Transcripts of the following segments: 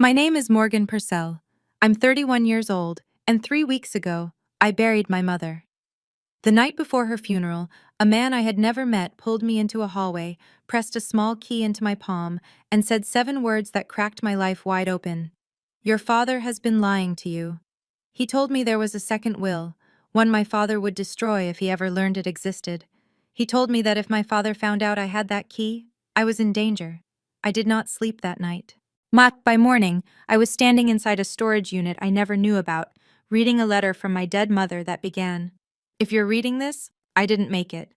My name is Morgan Purcell. I'm 31 years old, and 3 weeks ago, I buried my mother. The night before her funeral, a man I had never met pulled me into a hallway, pressed a small key into my palm, and said 7 words that cracked my life wide open. Your father has been lying to you. He told me there was a second will, one my father would destroy if he ever learned it existed. He told me that if my father found out I had that key, I was in danger. I did not sleep that night. By morning, I was standing inside a storage unit I never knew about, reading a letter from my dead mother that began, "If you're reading this, I didn't make it."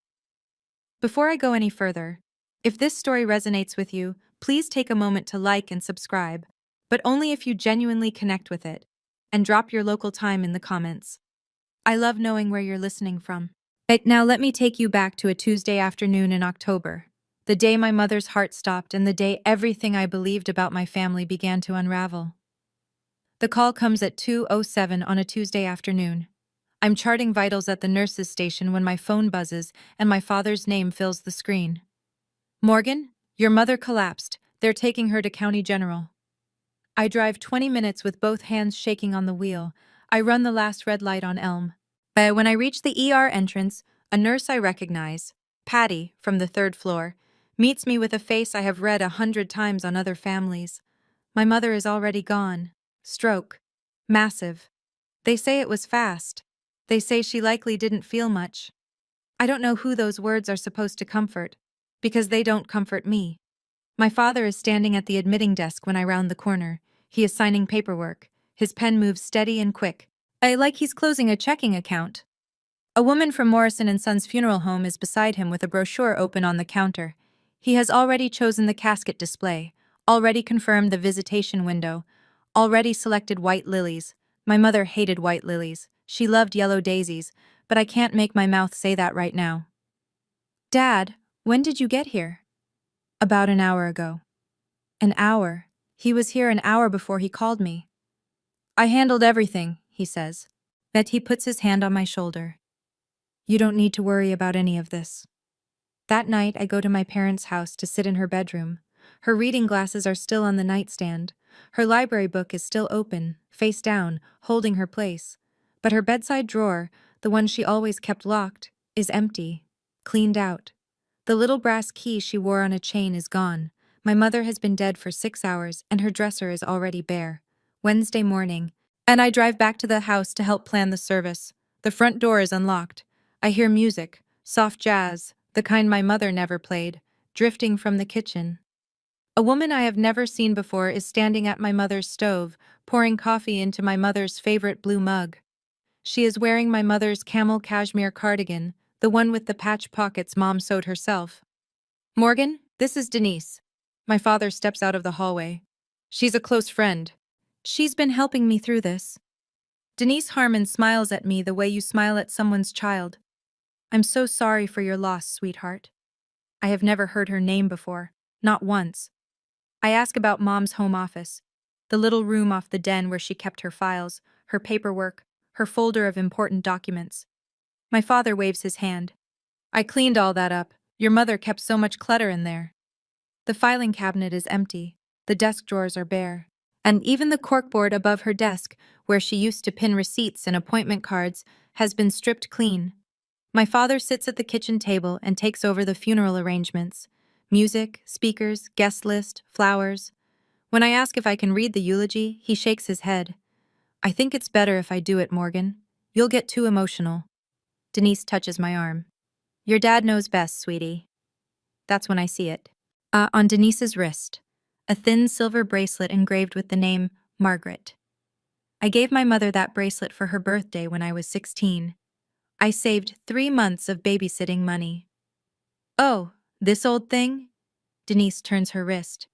Before I go any further, if this story resonates with you, please take a moment to like and subscribe, but only if you genuinely connect with it, and drop your local time in the comments. I love knowing where you're listening from. Right now, let me take you back to a Tuesday afternoon in October, the day my mother's heart stopped and the day everything I believed about my family began to unravel. The call comes at 2:07 on a Tuesday afternoon. I'm charting vitals at the nurse's station when my phone buzzes and my father's name fills the screen. "Morgan, your mother collapsed. They're taking her to County General." I drive 20 minutes with both hands shaking on the wheel. I run the last red light on Elm. When I reach the ER entrance, a nurse I recognize, Patty, from the third floor, meets me with a face I have read 100 times on other families. My mother is already gone. Stroke. Massive. They say it was fast. They say she likely didn't feel much. I don't know who those words are supposed to comfort, because they don't comfort me. My father is standing at the admitting desk when I round the corner. He is signing paperwork. His pen moves steady and quick. Like he's closing a checking account. A woman from Morrison and Sons Funeral Home is beside him with a brochure open on the counter. He has already chosen the casket display, already confirmed the visitation window, already selected white lilies. My mother hated white lilies. She loved yellow daisies, but I can't make my mouth say that right now. "Dad, when did you get here?" "About an hour ago." "An hour? He was here an hour before he called me." "I handled everything," he says. But he puts his hand on my shoulder. "You don't need to worry about any of this." That night, I go to my parents' house to sit in her bedroom. Her reading glasses are still on the nightstand. Her library book is still open, face down, holding her place. But her bedside drawer, the one she always kept locked, is empty, cleaned out. The little brass key she wore on a chain is gone. My mother has been dead for 6 hours, and her dresser is already bare. Wednesday morning, and I drive back to the house to help plan the service. The front door is unlocked. I hear music, soft jazz, the kind my mother never played, drifting from the kitchen. A woman I have never seen before is standing at my mother's stove, pouring coffee into my mother's favorite blue mug. She is wearing my mother's camel cashmere cardigan, the one with the patch pockets Mom sewed herself. "Morgan, this is Denise." My father steps out of the hallway. "She's a close friend. She's been helping me through this." Denise Harmon smiles at me the way you smile at someone's child. "I'm so sorry for your loss, sweetheart." I have never heard her name before, not once. I ask about Mom's home office, the little room off the den where she kept her files, her paperwork, her folder of important documents. My father waves his hand. "I cleaned all that up. Your mother kept so much clutter in there." The filing cabinet is empty, the desk drawers are bare, and even the corkboard above her desk, where she used to pin receipts and appointment cards, has been stripped clean. My father sits at the kitchen table and takes over the funeral arrangements. Music, speakers, guest list, flowers. When I ask if I can read the eulogy, he shakes his head. "I think it's better if I do it, Morgan. You'll get too emotional." Denise touches my arm. "Your dad knows best, sweetie." That's when I see it. On Denise's wrist, a thin silver bracelet engraved with the name Margaret. I gave my mother that bracelet for her birthday when I was 16. I saved 3 months of babysitting money. "Oh, this old thing?" Denise turns her wrist.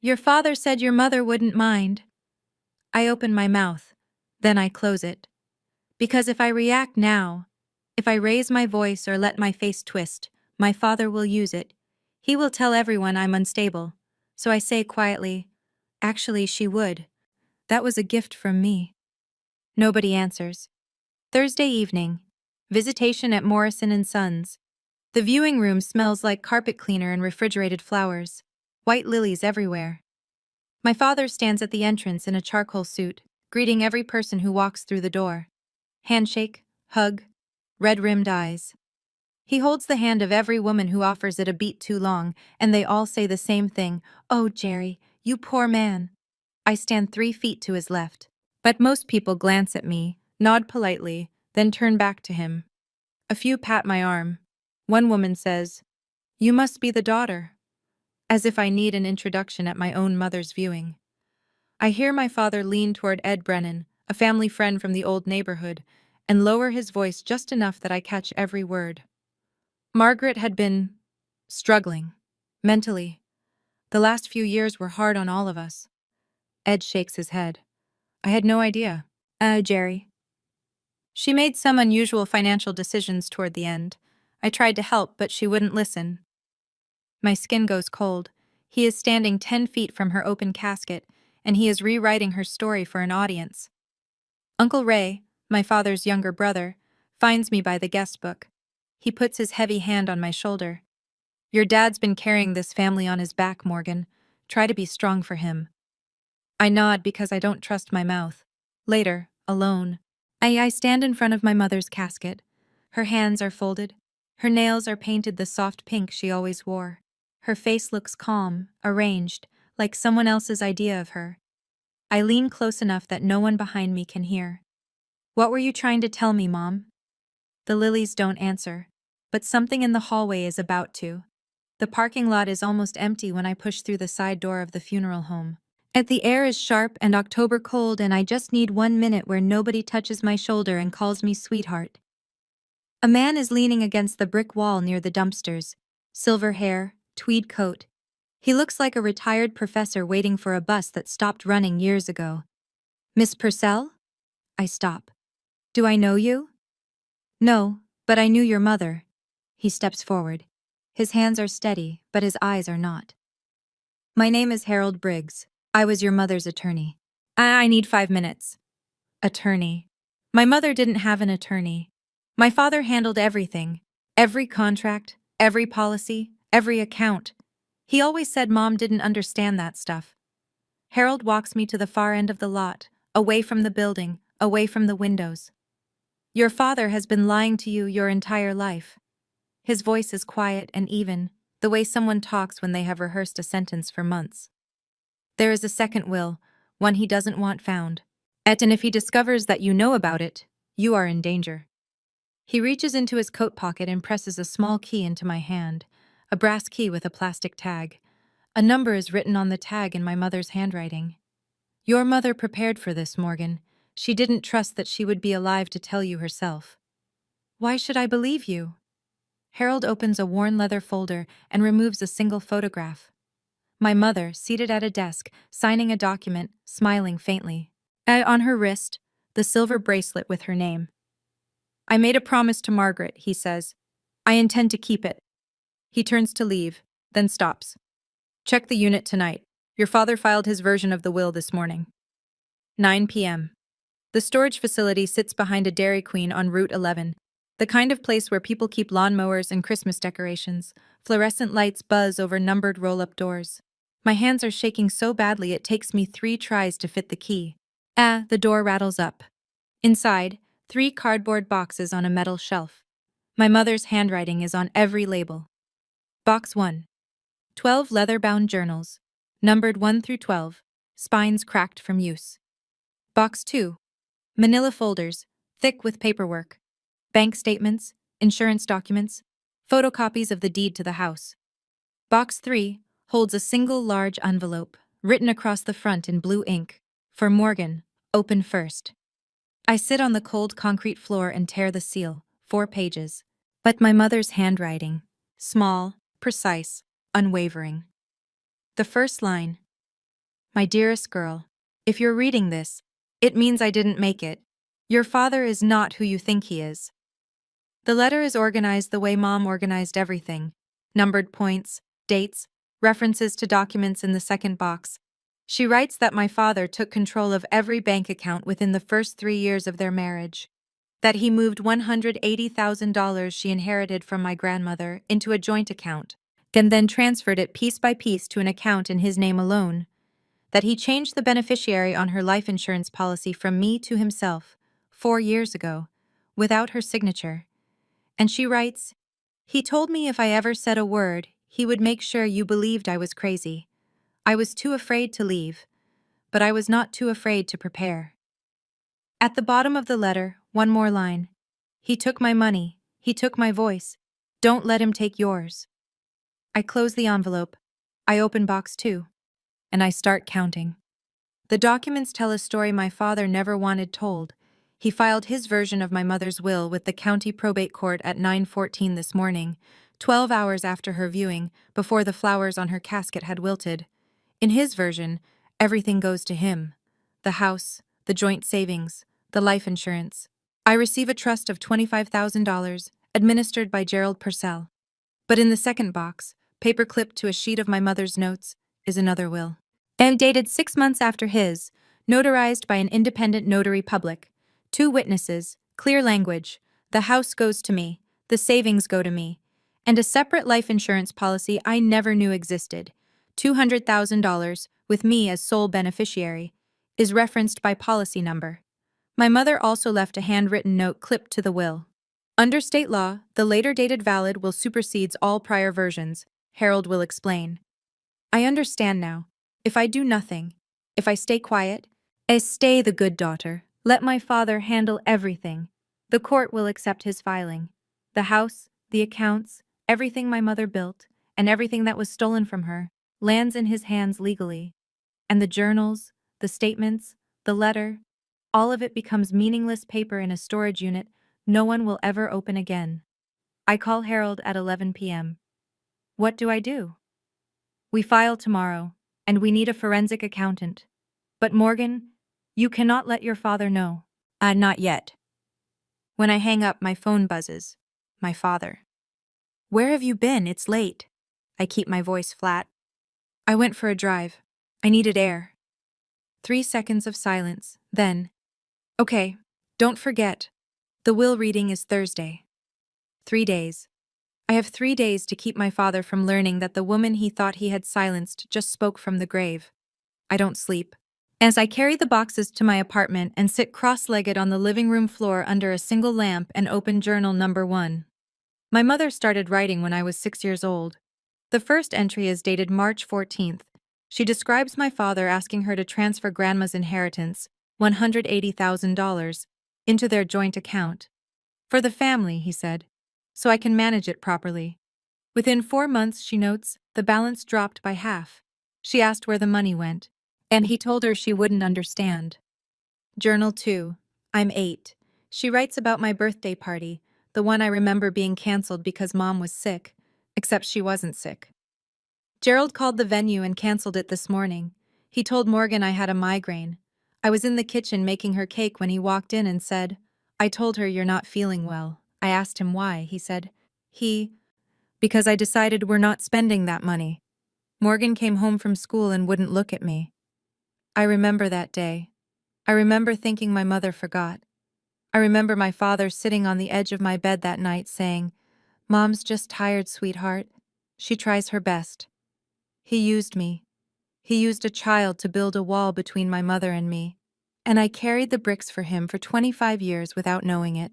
"Your father said your mother wouldn't mind." I open my mouth, then I close it. Because if I react now, if I raise my voice or let my face twist, my father will use it. He will tell everyone I'm unstable. So I say quietly, "Actually, she would. That was a gift from me." Nobody answers. Thursday evening. Visitation at Morrison and Sons. The viewing room smells like carpet cleaner and refrigerated flowers. White lilies everywhere. My father stands at the entrance in a charcoal suit, greeting every person who walks through the door. Handshake, hug, red-rimmed eyes. He holds the hand of every woman who offers it a beat too long, and they all say the same thing, "Oh, Jerry, you poor man." I stand 3 feet to his left. But most people glance at me, nod politely, then turn back to him. A few pat my arm. One woman says, "You must be the daughter," as if I need an introduction at my own mother's viewing. I hear my father lean toward Ed Brennan, a family friend from the old neighborhood, and lower his voice just enough that I catch every word. Margaret had been struggling, mentally. The last few years were hard on all of us. Ed shakes his head. I had no idea. Jerry. She made some unusual financial decisions toward the end. I tried to help, but she wouldn't listen. My skin goes cold. He is standing 10 feet from her open casket, and he is rewriting her story for an audience. Uncle Ray, my father's younger brother, finds me by the guest book. He puts his heavy hand on my shoulder. "Your dad's been carrying this family on his back, Morgan. Try to be strong for him." I nod because I don't trust my mouth. Later, alone, I stand in front of my mother's casket. Her hands are folded. Her nails are painted the soft pink she always wore. Her face looks calm, arranged, like someone else's idea of her. I lean close enough that no one behind me can hear. "What were you trying to tell me, Mom?" The lilies don't answer, but something in the hallway is about to. The parking lot is almost empty when I push through the side door of the funeral home. The air is sharp and October cold, and I just need 1 minute where nobody touches my shoulder and calls me sweetheart. A man is leaning against the brick wall near the dumpsters. Silver hair, tweed coat. He looks like a retired professor waiting for a bus that stopped running years ago. "Miss Purcell?" I stop. "Do I know you?" "No, but I knew your mother." He steps forward. His hands are steady, but his eyes are not. "My name is Harold Briggs. I was your mother's attorney." I need 5 minutes. Attorney. My mother didn't have an attorney. My father handled everything. Every contract, every policy, every account. He always said Mom didn't understand that stuff. Harold walks me to the far end of the lot, away from the building, away from the windows. "Your father has been lying to you your entire life." His voice is quiet and even, the way someone talks when they have rehearsed a sentence for months. "There is a second will, one he doesn't want found. And if he discovers that you know about it, you are in danger." He reaches into his coat pocket and presses a small key into my hand, a brass key with a plastic tag. A number is written on the tag in my mother's handwriting. "Your mother prepared for this, Morgan. She didn't trust that she would be alive to tell you herself." "Why should I believe you?" Harold opens a worn leather folder and removes a single photograph. My mother, seated at a desk, signing a document, smiling faintly. On her wrist, the silver bracelet with her name. "I made a promise to Margaret," he says. "I intend to keep it." He turns to leave, then stops. "Check the unit tonight. Your father filed his version of the will this morning." 9 p.m. The storage facility sits behind a Dairy Queen on Route 11, the kind of place where people keep lawnmowers and Christmas decorations. Fluorescent lights buzz over numbered roll-up doors. My hands are shaking so badly it takes me 3 tries to fit the key. The door rattles up. Inside, 3 cardboard boxes on a metal shelf. My mother's handwriting is on every label. Box 1. 12 leather-bound journals, numbered 1 through 12, spines cracked from use. Box 2. Manila folders, thick with paperwork. Bank statements, insurance documents, photocopies of the deed to the house. Box 3 holds a single large envelope, written across the front in blue ink. "For Morgan, open first." I sit on the cold concrete floor and tear the seal, 4 pages. But my mother's handwriting, small, precise, unwavering. The first line, "My dearest girl, if you're reading this, it means I didn't make it. Your father is not who you think he is." The letter is organized the way Mom organized everything. Numbered points, dates, references to documents in the second box. She writes that my father took control of every bank account within the first 3 years of their marriage. That he moved $180,000 she inherited from my grandmother into a joint account, and then transferred it piece by piece to an account in his name alone. that he changed the beneficiary on her life insurance policy from me to himself 4 years ago, without her signature. And she writes, "He told me if I ever said a word, he would make sure you believed I was crazy. I was too afraid to leave, but I was not too afraid to prepare." At the bottom of the letter, one more line. "He took my money, he took my voice. Don't let him take yours." I close the envelope. I open box 2. And I start counting. The documents tell a story my father never wanted told. He filed his version of my mother's will with the county probate court at 9:14 this morning, 12 hours after her viewing, before the flowers on her casket had wilted. In his version, everything goes to him. The house, the joint savings, the life insurance. I receive a trust of $25,000, administered by Gerald Purcell. But in the second box, paper clipped to a sheet of my mother's notes, is another will. And dated 6 months after his, notarized by an independent notary public. 2 witnesses, clear language. The house goes to me, the savings go to me. And a separate life insurance policy I never knew existed, $200,000, with me as sole beneficiary, is referenced by policy number. My mother also left a handwritten note clipped to the will. Under state law, the later dated valid will supersedes all prior versions, Harold will explain. I understand now. If I do nothing, if I stay quiet, stay the good daughter, let my father handle everything. The court will accept his filing. The house, the accounts, everything my mother built, and everything that was stolen from her, lands in his hands legally. And the journals, the statements, the letter, all of it becomes meaningless paper in a storage unit no one will ever open again. I call Harold at 11 p.m. What do I do? We file tomorrow, and we need a forensic accountant. But Morgan, you cannot let your father know. Not yet. When I hang up, my phone buzzes. My father. Where have you been? It's late. I keep my voice flat. I went for a drive. I needed air. 3 seconds of silence, then. Okay, don't forget. The will reading is Thursday. 3 days. I have 3 days to keep my father from learning that the woman he thought he had silenced just spoke from the grave. I don't sleep. As I carry the boxes to my apartment and sit cross-legged on the living room floor under a single lamp and open journal number 1. My mother started writing when I was 6 years old. The first entry is dated March 14th. She describes my father asking her to transfer Grandma's inheritance, $180,000, into their joint account. For the family, he said, so I can manage it properly. Within 4 months, she notes, the balance dropped by half. She asked where the money went, and he told her she wouldn't understand. Journal 2. I'm 8. She writes about my birthday party, the one I remember being canceled because Mom was sick, except she wasn't sick. Gerald called the venue and canceled it this morning. He told Morgan I had a migraine. I was in the kitchen making her cake when he walked in and said, I told her you're not feeling well. I asked him why. He said, because I decided we're not spending that money. Morgan came home from school and wouldn't look at me. I remember that day. I remember thinking my mother forgot. I remember my father sitting on the edge of my bed that night saying, Mom's just tired, sweetheart. She tries her best. He used me. He used a child to build a wall between my mother and me. And I carried the bricks for him for 25 years without knowing it.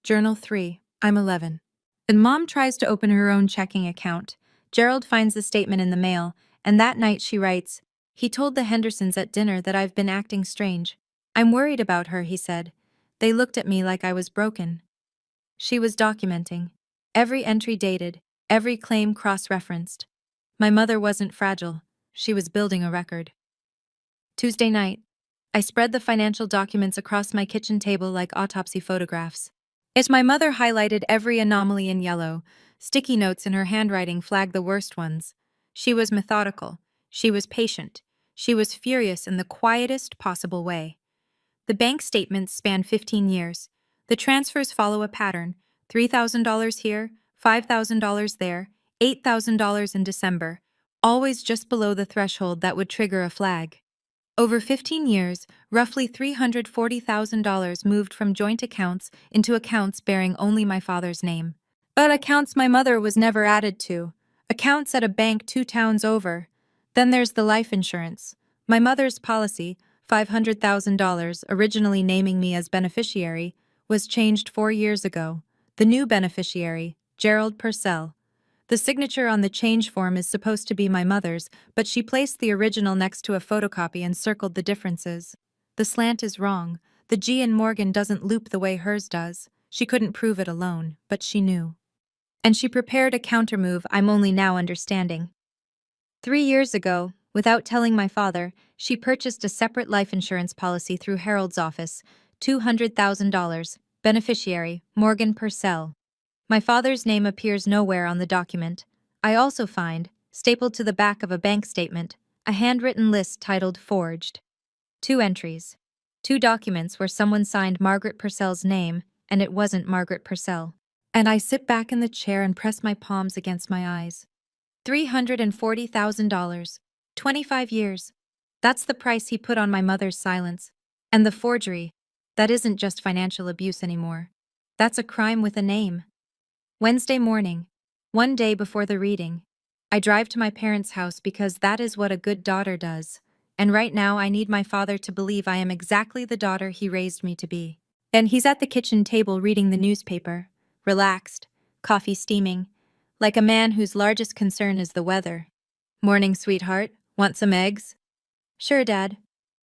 Journal 3. I'm 11. And Mom tries to open her own checking account. Gerald finds the statement in the mail, and that night she writes, he told the Hendersons at dinner that I've been acting strange. I'm worried about her, he said. They looked at me like I was broken. She was documenting. Every entry dated, every claim cross-referenced. My mother wasn't fragile. She was building a record. Tuesday night. I spread the financial documents across my kitchen table like autopsy photographs. As my mother highlighted every anomaly in yellow, sticky notes in her handwriting flagged the worst ones. She was methodical. She was patient. She was furious in the quietest possible way. The bank statements span 15 years. The transfers follow a pattern: $3,000 here, $5,000 there, $8,000 in December, always just below the threshold that would trigger a flag. Over 15 years, roughly $340,000 moved from joint accounts into accounts bearing only my father's name. But accounts my mother was never added to. Accounts at a bank 2 towns over. Then there's the life insurance. My mother's policy, $500,000, originally naming me as beneficiary, was changed 4 years ago. The new beneficiary, Gerald Purcell. The signature on the change form is supposed to be my mother's, but she placed the original next to a photocopy and circled the differences. The slant is wrong. The G in Morgan doesn't loop the way hers does. She couldn't prove it alone, but she knew. And she prepared a countermove I'm only now understanding. 3 years ago, without telling my father, she purchased a separate life insurance policy through Harold's office, $200,000, beneficiary, Morgan Purcell. My father's name appears nowhere on the document. I also find, stapled to the back of a bank statement, a handwritten list titled Forged. 2 entries. 2 documents where someone signed Margaret Purcell's name, and it wasn't Margaret Purcell. And I sit back in the chair and press my palms against my eyes. $340,000. 25 years. That's the price he put on my mother's silence. And the forgery. That isn't just financial abuse anymore. That's a crime with a name. Wednesday morning. One day before the reading. I drive to my parents' house because that is what a good daughter does. And right now I need my father to believe I am exactly the daughter he raised me to be. And he's at the kitchen table reading the newspaper, relaxed, coffee steaming, like a man whose largest concern is the weather. Morning, sweetheart. Want some eggs? Sure, Dad.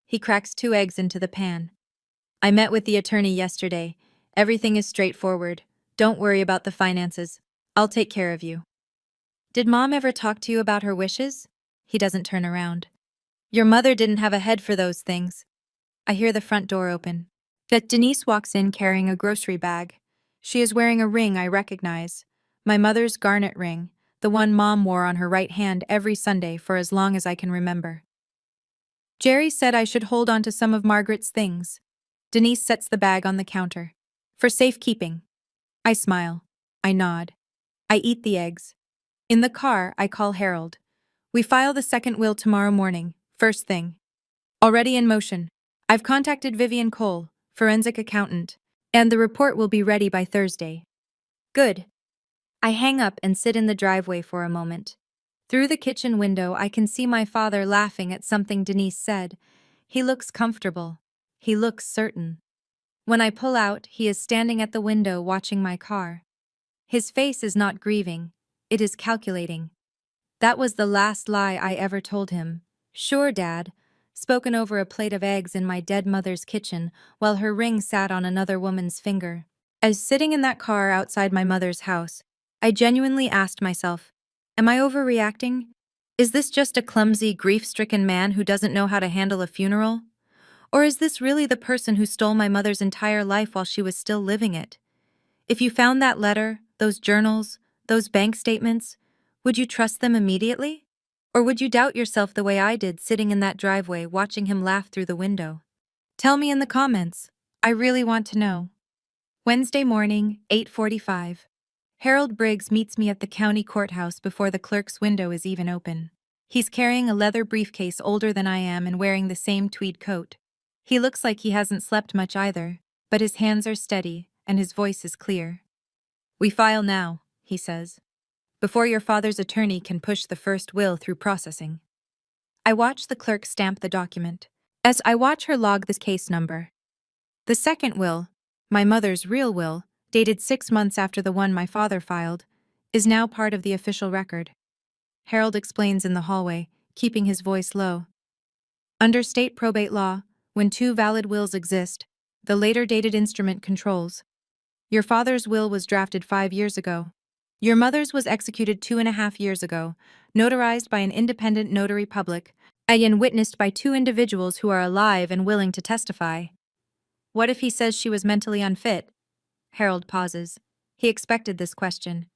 He cracks 2 eggs into the pan. I met with the attorney yesterday. Everything is straightforward. Don't worry about the finances. I'll take care of you. Did Mom ever talk to you about her wishes? He doesn't turn around. Your mother didn't have a head for those things. I hear the front door open. That Denise walks in carrying a grocery bag. She is wearing a ring I recognize. My mother's garnet ring, the one Mom wore on her right hand every Sunday for as long as I can remember. Jerry said I should hold on to some of Margaret's things. Denise sets the bag on the counter. For safekeeping. I smile. I nod. I eat the eggs. In the car, I call Harold. We file the second will tomorrow morning, first thing. Already in motion. I've contacted Vivian Cole, forensic accountant, and the report will be ready by Thursday. Good. I hang up and sit in the driveway for a moment. Through the kitchen window, I can see my father laughing at something Denise said. He looks comfortable. He looks certain. When I pull out, he is standing at the window watching my car. His face is not grieving. It is calculating. That was the last lie I ever told him. Sure, Dad. Spoken over a plate of eggs in my dead mother's kitchen while her ring sat on another woman's finger. As sitting in that car outside my mother's house, I genuinely asked myself, am I overreacting? Is this just a clumsy, grief-stricken man who doesn't know how to handle a funeral? Or is this really the person who stole my mother's entire life while she was still living it? If you found that letter, those journals, those bank statements, would you trust them immediately? Or would you doubt yourself the way I did sitting in that driveway watching him laugh through the window? Tell me in the comments. I really want to know. Wednesday morning, 8:45. Harold Briggs meets me at the county courthouse before the clerk's window is even open. He's carrying a leather briefcase older than I am and wearing the same tweed coat. He looks like he hasn't slept much either, but his hands are steady and his voice is clear. We file now, he says, before your father's attorney can push the first will through processing. I watch the clerk stamp the document. As I watch her log this case number. The second will, my mother's real will, dated 6 months after the one my father filed, is now part of the official record. Harold explains in the hallway, keeping his voice low. Under state probate law, when 2 valid wills exist, the later dated instrument controls. Your father's will was drafted 5 years ago. Your mother's was executed 2.5 years ago, notarized by an independent notary public, and witnessed by 2 individuals who are alive and willing to testify. What if he says she was mentally unfit? Harold pauses. He expected this question.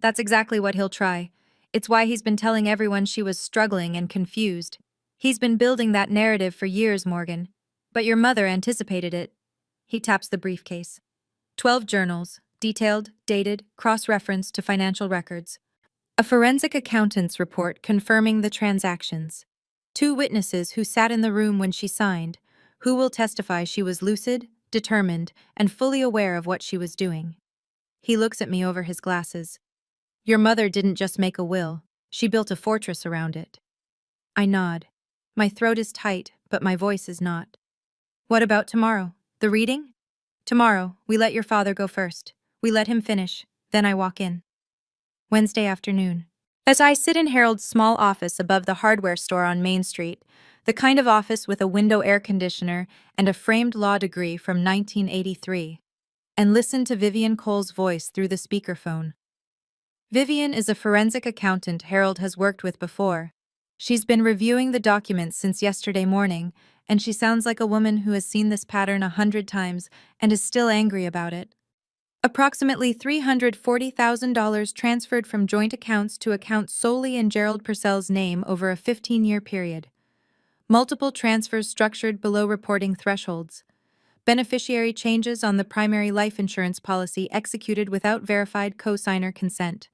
That's exactly what he'll try. It's why he's been telling everyone she was struggling and confused. He's been building that narrative for years, Morgan. But your mother anticipated it. He taps the briefcase. 12 journals, detailed, dated, cross-referenced to financial records. A forensic accountant's report confirming the transactions. 2 witnesses who sat in the room when she signed, who will testify she was lucid, determined, and fully aware of what she was doing. He looks at me over his glasses. Your mother didn't just make a will, she built a fortress around it. I nod. My throat is tight, but my voice is not. What about tomorrow? The reading? Tomorrow, we let your father go first. We let him finish, then I walk in. Wednesday afternoon. As I sit in Harold's small office above the hardware store on Main Street, the kind of office with a window air conditioner and a framed law degree from 1983, and listen to Vivian Cole's voice through the speakerphone. Vivian is a forensic accountant Harold has worked with before. She's been reviewing the documents since yesterday morning, and she sounds like a woman who has seen this pattern 100 times and is still angry about it. Approximately $340,000 transferred from joint accounts to accounts solely in Gerald Purcell's name over a 15-year period. Multiple transfers structured below reporting thresholds. Beneficiary changes on the primary life insurance policy executed without verified co-signer consent.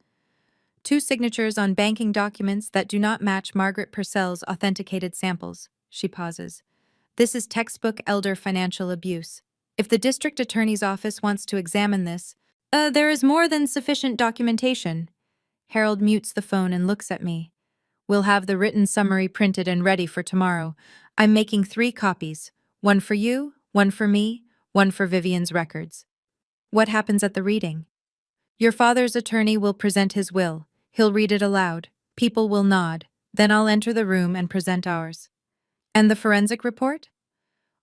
2 signatures on banking documents that do not match Margaret Purcell's authenticated samples. She pauses. This is textbook elder financial abuse. If the district attorney's office wants to examine this, there is more than sufficient documentation. Harold mutes the phone and looks at me. We'll have the written summary printed and ready for tomorrow. I'm making 3 copies. One for you, one for me, one for Vivian's records. What happens at the reading? Your father's attorney will present his will. He'll read it aloud. People will nod. Then I'll enter the room and present ours. And the forensic report?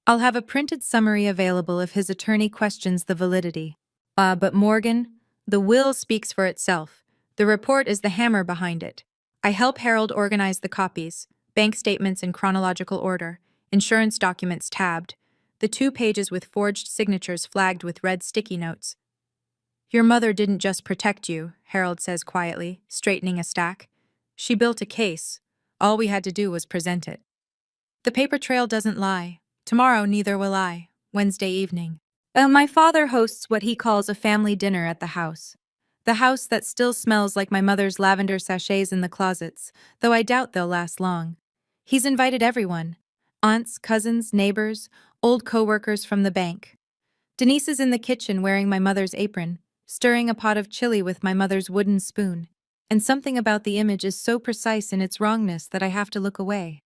I'll have a printed summary available if his attorney questions the validity. But Morgan, the will speaks for itself. The report is the hammer behind it. I help Harold organize the copies, bank statements in chronological order, insurance documents tabbed, the 2 pages with forged signatures flagged with red sticky notes. Your mother didn't just protect you, Harold says quietly, straightening a stack. She built a case. All we had to do was present it. The paper trail doesn't lie. Tomorrow neither will I. Wednesday evening. My father hosts what he calls a family dinner at the house. The house that still smells like my mother's lavender sachets in the closets, though I doubt they'll last long. He's invited everyone. Aunts, cousins, neighbors, old co-workers from the bank. Denise is in the kitchen wearing my mother's apron, stirring a pot of chili with my mother's wooden spoon. And something about the image is so precise in its wrongness that I have to look away.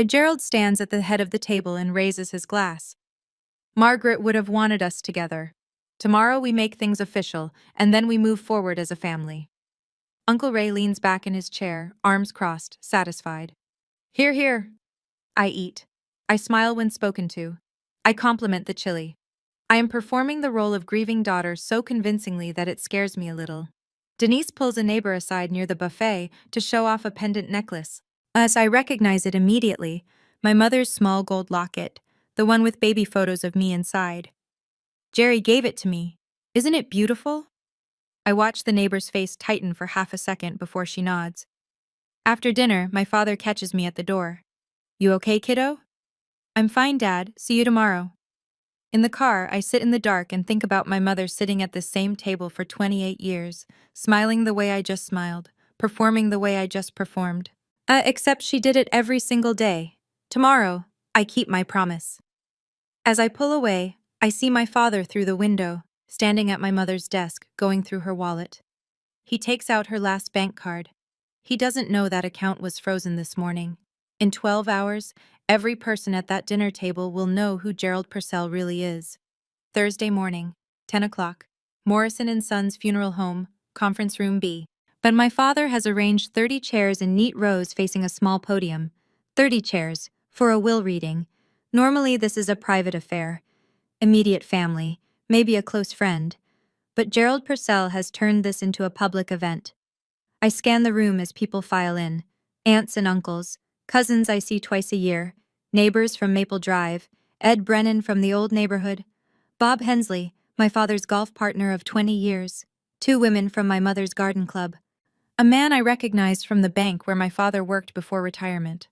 Gerald stands at the head of the table and raises his glass. Margaret would have wanted us together. Tomorrow we make things official, and then we move forward as a family. Uncle Ray leans back in his chair, arms crossed, satisfied. Hear, hear. I eat. I smile when spoken to. I compliment the chili. I am performing the role of grieving daughter so convincingly that it scares me a little. Denise pulls a neighbor aside near the buffet to show off a pendant necklace. As I recognize it immediately, my mother's small gold locket, the one with baby photos of me inside. Jerry gave it to me. Isn't it beautiful? I watch the neighbor's face tighten for half a second before she nods. After dinner, my father catches me at the door. You okay, kiddo? I'm fine, Dad. See you tomorrow. In the car, I sit in the dark and think about my mother sitting at the same table for 28 years, smiling the way I just smiled, performing the way I just performed. Except she did it every single day. Tomorrow, I keep my promise. As I pull away, I see my father through the window, standing at my mother's desk, going through her wallet. He takes out her last bank card. He doesn't know that account was frozen this morning. In 12 hours, every person at that dinner table will know who Gerald Purcell really is. Thursday morning, 10 o'clock, Morrison and Sons Funeral Home, Conference Room B. But my father has arranged 30 chairs in neat rows facing a small podium. 30 chairs, for a will reading. Normally this is a private affair. Immediate family, maybe a close friend. But Gerald Purcell has turned this into a public event. I scan the room as people file in. Aunts and uncles, cousins I see twice a year, neighbors from Maple Drive, Ed Brennan from the old neighborhood, Bob Hensley, my father's golf partner of 20 years, 2 women from my mother's garden club, a man I recognized from the bank where my father worked before retirement.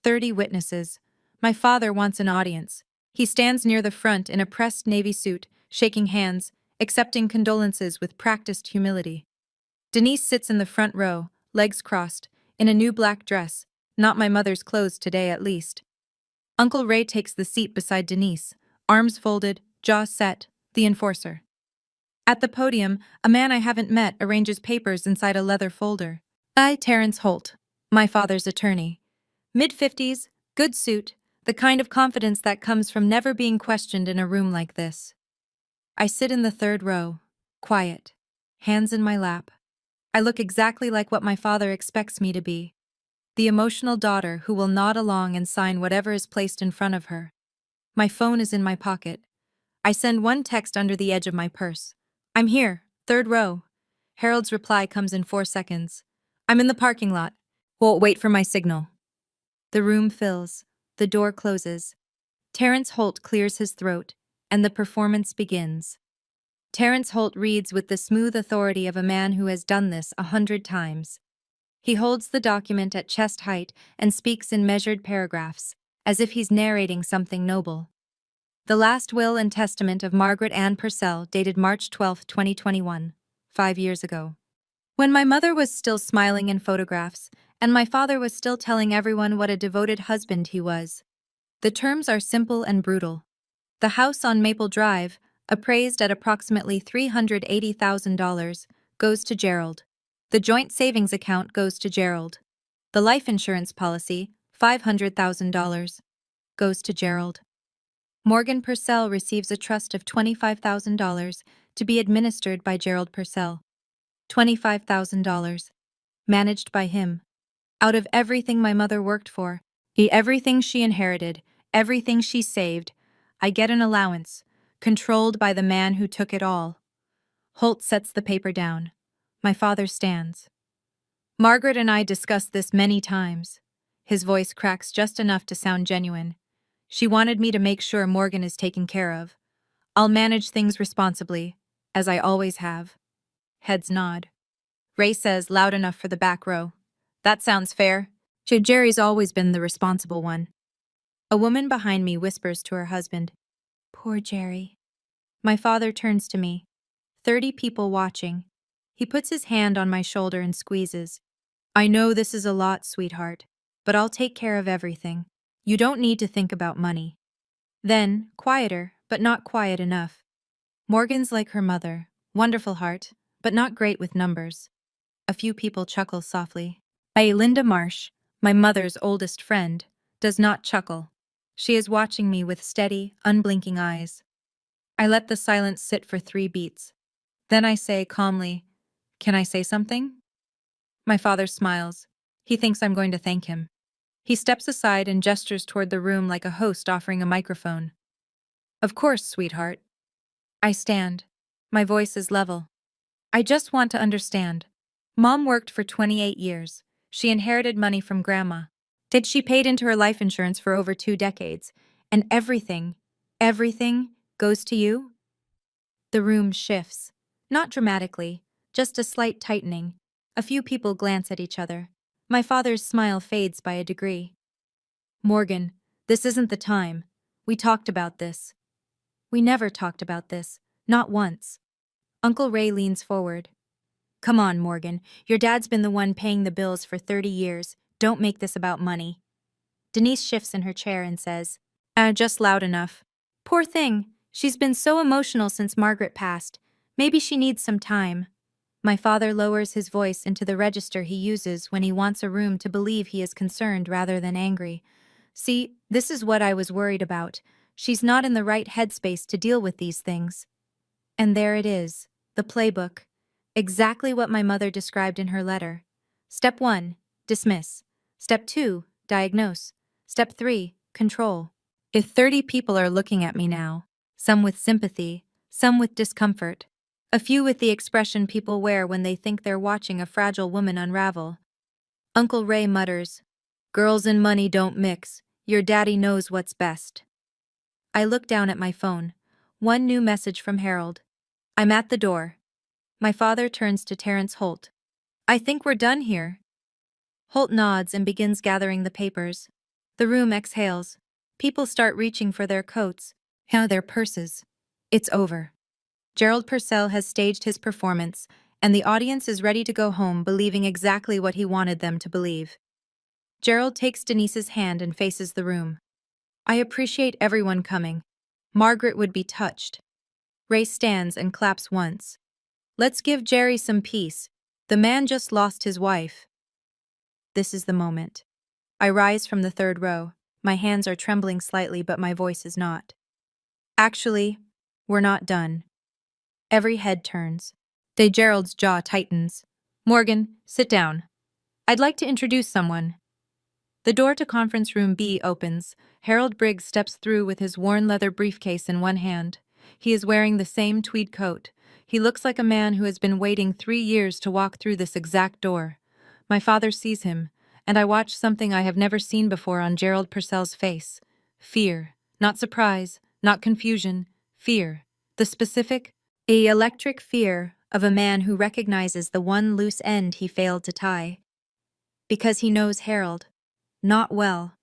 30 witnesses. My father wants an audience. He stands near the front in a pressed navy suit, shaking hands, accepting condolences with practiced humility. Denise sits in the front row, legs crossed, in a new black dress, not my mother's clothes today at least. Uncle Ray takes the seat beside Denise, arms folded, jaw set, the enforcer. At the podium, a man I haven't met arranges papers inside a leather folder. Terence Holt, my father's attorney. Mid-50s, Good suit, the kind of confidence that comes from never being questioned in a room like this. I sit in the third row, quiet, hands in my lap. I look exactly like what my father expects me to be. The emotional daughter who will nod along and sign whatever is placed in front of her. My phone is in my pocket. I send one text under the edge of my purse. I'm here, third row. Harold's reply comes in 4 seconds. I'm in the parking lot. Won't wait for my signal. The room fills. The door closes. Terrence Holt clears his throat, and the performance begins. Terrence Holt reads with the smooth authority of a man who has done this 100 times. He holds the document at chest height and speaks in measured paragraphs, as if he's narrating something noble. The last will and testament of Margaret Ann Purcell, dated March 12, 2021, 5 years ago. When my mother was still smiling in photographs, and my father was still telling everyone what a devoted husband he was. The terms are simple and brutal. The house on Maple Drive, appraised at approximately $380,000, goes to Gerald. The joint savings account goes to Gerald. The life insurance policy, $500,000, goes to Gerald. Morgan Purcell receives a trust of $25,000 to be administered by Gerald Purcell. $25,000. Managed by him. Out of everything my mother worked for, everything she inherited, everything she saved, I get an allowance, controlled by the man who took it all. Holt sets the paper down. My father stands. Margaret and I discussed this many times. His voice cracks just enough to sound genuine. She wanted me to make sure Morgan is taken care of. I'll manage things responsibly, as I always have. Heads nod. Ray says loud enough for the back row. That sounds fair. Jerry's always been the responsible one. A woman behind me whispers to her husband, Poor Jerry. My father turns to me. 30 people watching. He puts his hand on my shoulder and squeezes. I know this is a lot, sweetheart, but I'll take care of everything. You don't need to think about money. Then, quieter, but not quiet enough. Morgan's like her mother, wonderful heart, but not great with numbers. A few people chuckle softly. Linda Marsh, my mother's oldest friend, does not chuckle. She is watching me with steady, unblinking eyes. I let the silence sit for 3 beats. Then I say calmly, Can I say something? My father smiles. He thinks I'm going to thank him. He steps aside and gestures toward the room like a host offering a microphone. Of course, sweetheart. I stand. My voice is level. I just want to understand. Mom worked for 28 years. She inherited money from Grandma. She paid into her life insurance for over 2 decades. And everything goes to you? The room shifts. Not dramatically, just a slight tightening. A few people glance at each other. My father's smile fades by a degree. Morgan, this isn't the time. We talked about this. We never talked about this. Not once. Uncle Ray leans forward. Come on, Morgan. Your dad's been the one paying the bills for 30 years. Don't make this about money. Denise shifts in her chair and says, just loud enough. Poor thing. She's been so emotional since Margaret passed. Maybe she needs some time. My father lowers his voice into the register he uses when he wants a room to believe he is concerned rather than angry. See, this is what I was worried about. She's not in the right headspace to deal with these things. And there it is, the playbook. Exactly what my mother described in her letter. Step 1, dismiss. Step 2, diagnose. Step 3, control. If 30 people are looking at me now, some with sympathy, some with discomfort, a few with the expression people wear when they think they're watching a fragile woman unravel, Uncle Ray mutters, Girls and money don't mix. Your daddy knows what's best. I look down at my phone. One new message from Harold. I'm at the door. My father turns to Terrence Holt. I think we're done here. Holt nods and begins gathering the papers. The room exhales. People start reaching for their coats, their purses. It's over. Gerald Purcell has staged his performance, and the audience is ready to go home believing exactly what he wanted them to believe. Gerald takes Denise's hand and faces the room. I appreciate everyone coming. Margaret would be touched. Ray stands and claps once. Let's give Jerry some peace. The man just lost his wife. This is the moment. I rise from the third row. My hands are trembling slightly, but my voice is not. Actually, we're not done. Every head turns. Gerald's jaw tightens. Morgan, sit down. I'd like to introduce someone. The door to conference room B opens. Harold Briggs steps through with his worn leather briefcase in one hand. He is wearing the same tweed coat. He looks like a man who has been waiting 3 years to walk through this exact door. My father sees him, and I watch something I have never seen before on Gerald Purcell's face. Fear. Not surprise, not confusion. Fear. The specific, electric fear of a man who recognizes the one loose end he failed to tie. Because he knows Harold. Not well,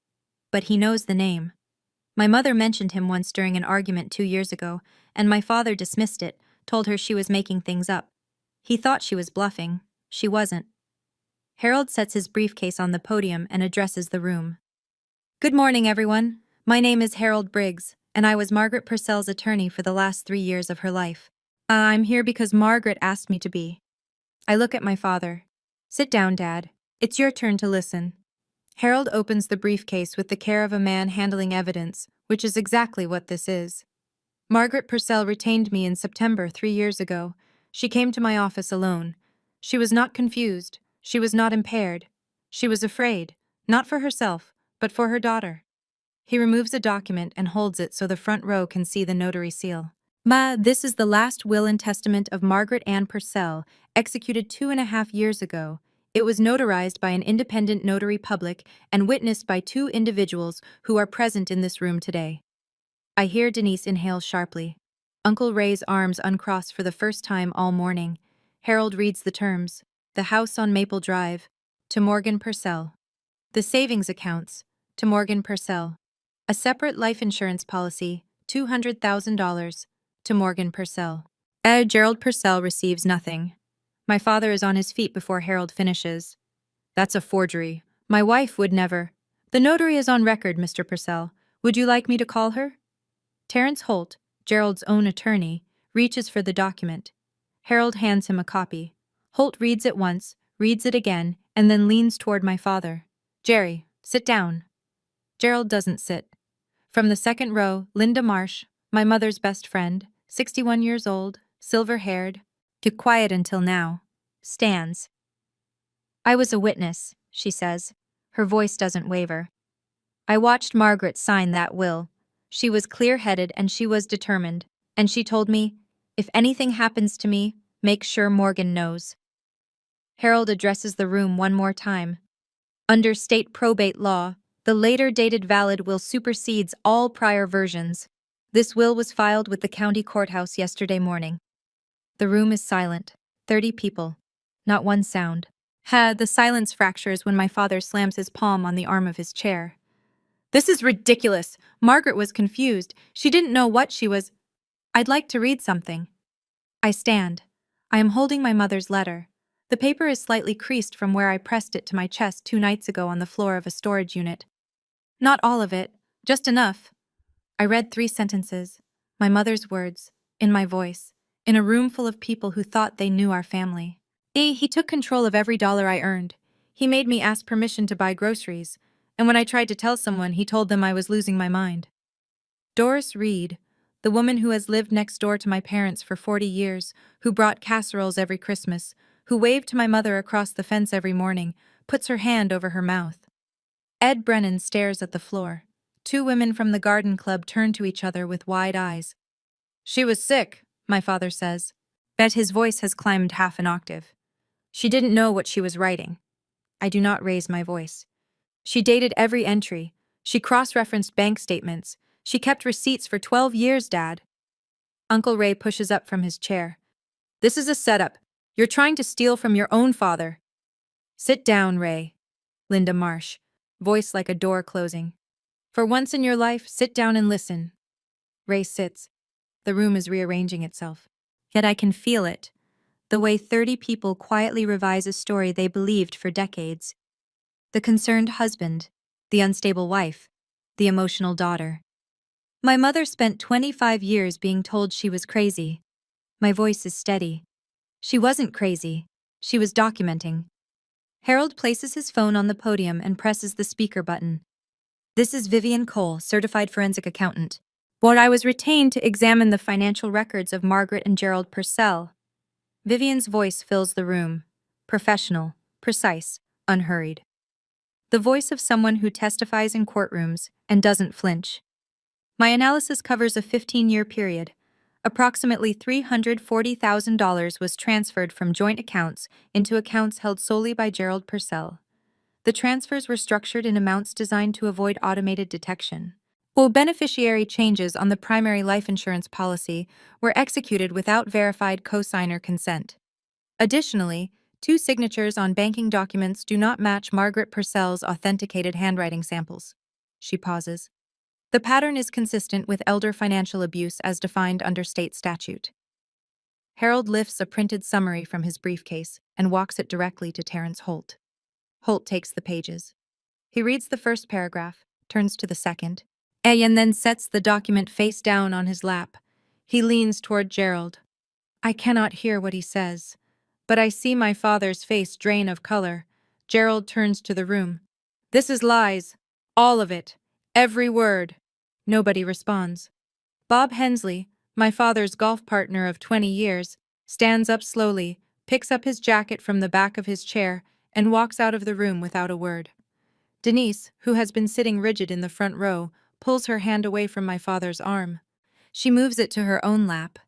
but he knows the name. My mother mentioned him once during an argument 2 years ago, and my father dismissed it, told her she was making things up. He thought she was bluffing. She wasn't. Harold sets his briefcase on the podium and addresses the room. Good morning, everyone. My name is Harold Briggs, and I was Margaret Purcell's attorney for the last 3 years of her life. I'm here because Margaret asked me to be. I look at my father. Sit down, Dad. It's your turn to listen. Harold opens the briefcase with the care of a man handling evidence, which is exactly what this is. Margaret Purcell retained me in September 3 years ago. She came to my office alone. She was not confused. She was not impaired. She was afraid, not for herself, but for her daughter. He removes a document and holds it so the front row can see the notary seal. This is the last will and testament of Margaret Ann Purcell, executed 2.5 years ago. It was notarized by an independent notary public and witnessed by 2 individuals who are present in this room today. I hear Denise inhale sharply. Uncle Ray's arms uncross for the first time all morning. Harold reads the terms. The house on Maple Drive, to Morgan Purcell. The savings accounts, to Morgan Purcell. A separate life insurance policy, $200,000, to Morgan Purcell. Gerald Purcell receives nothing. My father is on his feet before Harold finishes. That's a forgery. My wife would never. The notary is on record, Mr. Purcell. Would you like me to call her? Terrence Holt, Gerald's own attorney, reaches for the document. Harold hands him a copy. Holt reads it once, reads it again, and then leans toward my father. Jerry, sit down. Gerald doesn't sit. From the second row, Linda Marsh, my mother's best friend, 61 years old, silver-haired, quiet until now, stands. I was a witness, she says. Her voice doesn't waver. I watched Margaret sign that will. She was clear-headed and she was determined, and she told me, if anything happens to me, make sure Morgan knows. Harold addresses the room one more time. Under state probate law, the later dated valid will supersedes all prior versions. This will was filed with the county courthouse yesterday morning. The room is silent. 30 people. Not one sound. The silence fractures when my father slams his palm on the arm of his chair. This is ridiculous. Margaret was confused. She didn't know what she was. I'd like to read something. I stand. I am holding my mother's letter. The paper is slightly creased from where I pressed it to my chest 2 nights ago on the floor of a storage unit. Not all of it, just enough. I read 3 sentences, my mother's words, in my voice, in a room full of people who thought they knew our family. He took control of every dollar I earned. He made me ask permission to buy groceries, and when I tried to tell someone, he told them I was losing my mind. Doris Reed, the woman who has lived next door to my parents for 40 years, who brought casseroles every Christmas, who waved to my mother across the fence every morning, puts her hand over her mouth. Ed Brennan stares at the floor. 2 women from the garden club turn to each other with wide eyes. She was sick, my father says. Bet his voice has climbed half an octave. She didn't know what she was writing. I do not raise my voice. She dated every entry. She cross-referenced bank statements. She kept receipts for 12 years, Dad. Uncle Ray pushes up from his chair. This is a setup. You're trying to steal from your own father. Sit down, Ray. Linda Marsh, voice like a door closing. For once in your life, sit down and listen. Ray sits. The room is rearranging itself. Yet I can feel it. The way 30 people quietly revise a story they believed for decades. The concerned husband, the unstable wife, the emotional daughter. My mother spent 25 years being told she was crazy. My voice is steady. She wasn't crazy. She was documenting. Harold places his phone on the podium and presses the speaker button. This is Vivian Cole, certified forensic accountant. But I was retained to examine the financial records of Margaret and Gerald Purcell. Vivian's voice fills the room. Professional, precise, unhurried. The voice of someone who testifies in courtrooms and doesn't flinch. My analysis covers a 15-year period. Approximately $340,000 was transferred from joint accounts into accounts held solely by Gerald Purcell. The transfers were structured in amounts designed to avoid automated detection. While beneficiary changes on the primary life insurance policy were executed without verified cosigner consent. Additionally, two signatures on banking documents do not match Margaret Purcell's authenticated handwriting samples. She pauses. The pattern is consistent with elder financial abuse as defined under state statute. Harold lifts a printed summary from his briefcase and walks it directly to Terence Holt. Holt takes the pages. He reads the first paragraph, turns to the second, and then sets the document face down on his lap. He leans toward Gerald. I cannot hear what he says, but I see my father's face drain of color. Gerald turns to the room. This is lies. All of it. Every word. Nobody responds. Bob Hensley, my father's golf partner of 20 years, stands up slowly, picks up his jacket from the back of his chair, and walks out of the room without a word. Denise, who has been sitting rigid in the front row, pulls her hand away from my father's arm. She moves it to her own lap.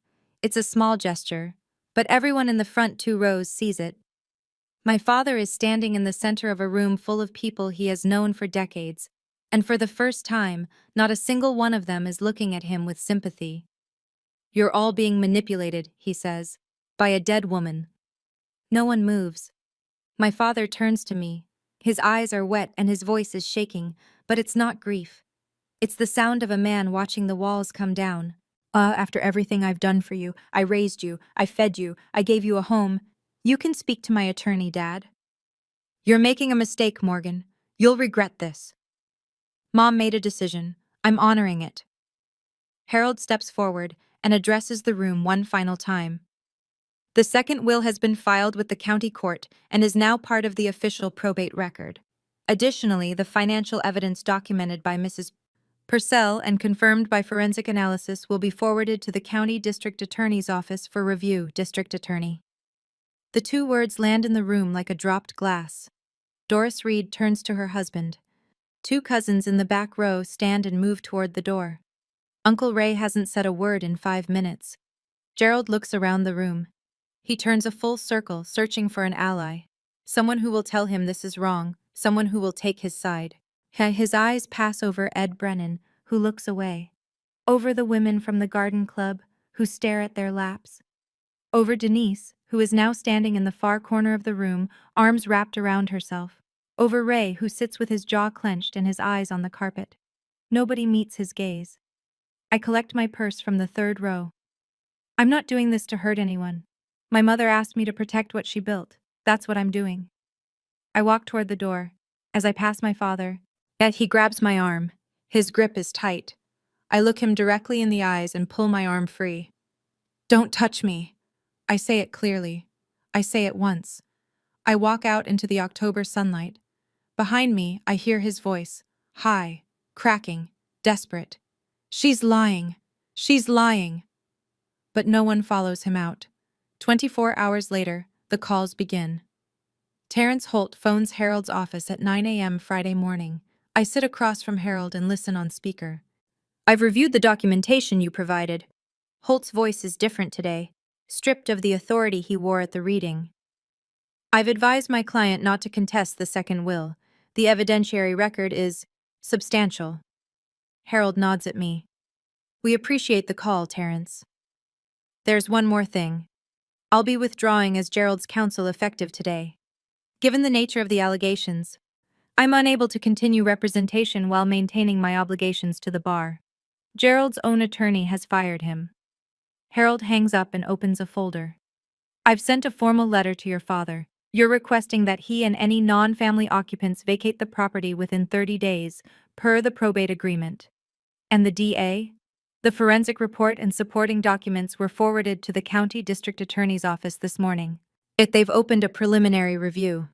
It's a small gesture, but everyone in the front 2 rows sees it. My father is standing in the center of a room full of people he has known for decades, and for the first time, not a single one of them is looking at him with sympathy. You're all being manipulated, he says, by a dead woman. No one moves. My father turns to me. His eyes are wet and his voice is shaking, but it's not grief. It's the sound of a man watching the walls come down. After everything I've done for you, I raised you, I fed you, I gave you a home. You can speak to my attorney, Dad. You're making a mistake, Morgan. You'll regret this. Mom made a decision. I'm honoring it. Harold steps forward and addresses the room one final time. The second will has been filed with the county court and is now part of the official probate record. Additionally, the financial evidence documented by Mrs. Purcell and confirmed by forensic analysis will be forwarded to the county district attorney's office for review, District Attorney. The 2 words land in the room like a dropped glass. Doris Reed turns to her husband. 2 cousins in the back row stand and move toward the door. Uncle Ray hasn't said a word in 5 minutes. Gerald looks around the room. He turns a full circle, searching for an ally. Someone who will tell him this is wrong, someone who will take his side. His eyes pass over Ed Brennan, who looks away. Over the women from the garden club, who stare at their laps. Over Denise, who is now standing in the far corner of the room, arms wrapped around herself. Over Ray, who sits with his jaw clenched and his eyes on the carpet. Nobody meets his gaze. I collect my purse from the 3rd row. I'm not doing this to hurt anyone. My mother asked me to protect what she built. That's what I'm doing. I walk toward the door. As I pass my father, yet he grabs my arm. His grip is tight. I look him directly in the eyes and pull my arm free. Don't touch me. I say it clearly. I say it once. I walk out into the October sunlight. Behind me, I hear his voice, high, cracking, desperate. She's lying. She's lying. But no one follows him out. 24 hours later, the calls begin. Terence Holt phones Harold's office at 9 a.m. Friday morning. I sit across from Harold and listen on speaker. I've reviewed the documentation you provided. Holt's voice is different today, stripped of the authority he wore at the reading. I've advised my client not to contest the second will. The evidentiary record is substantial. Harold nods at me. We appreciate the call, Terence. There's one more thing. I'll be withdrawing as Gerald's counsel effective today. Given the nature of the allegations, I'm unable to continue representation while maintaining my obligations to the bar. Gerald's own attorney has fired him. Harold hangs up and opens a folder. I've sent a formal letter to your father. You're requesting that he and any non-family occupants vacate the property within 30 days, per the probate agreement. And the DA? The forensic report and supporting documents were forwarded to the county district attorney's office this morning. They've opened a preliminary review.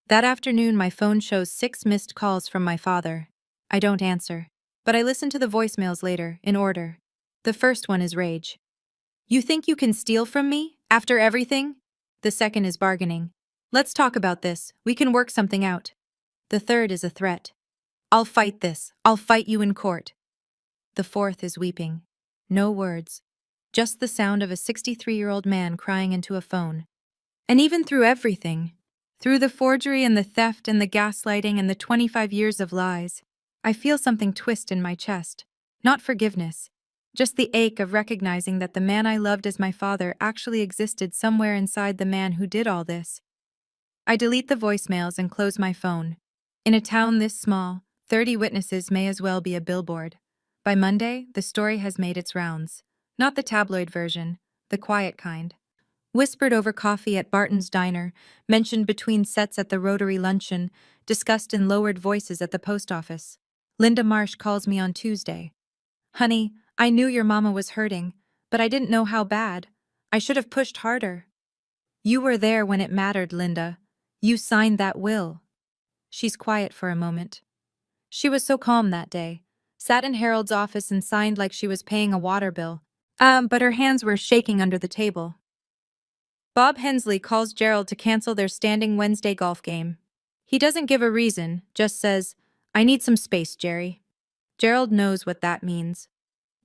That afternoon, my phone shows 6 missed calls from my father. I don't answer. But I listen to the voicemails later, in order. The first one is rage. You think you can steal from me? After everything? The second is bargaining. Let's talk about this. We can work something out. The third is a threat. I'll fight this. I'll fight you in court. The fourth is weeping. No words. Just the sound of a 63-year-old man crying into a phone. And even through everything, through the forgery and the theft and the gaslighting and the 25 years of lies, I feel something twist in my chest. Not forgiveness. Just the ache of recognizing that the man I loved as my father actually existed somewhere inside the man who did all this. I delete the voicemails and close my phone. In a town this small, 30 witnesses may as well be a billboard. By Monday, the story has made its rounds. Not the tabloid version, the quiet kind. Whispered over coffee at Barton's diner, mentioned between sets at the Rotary luncheon, discussed in lowered voices at the post office. Linda Marsh calls me on Tuesday. Honey, I knew your mama was hurting, but I didn't know how bad. I should have pushed harder. You were there when it mattered, Linda. You signed that will. She's quiet for a moment. She was so calm that day. Sat in Harold's office and signed like she was paying a water bill. But her hands were shaking under the table. Bob Hensley calls Gerald to cancel their standing Wednesday golf game. He doesn't give a reason, just says, I need some space, Jerry. Gerald knows what that means.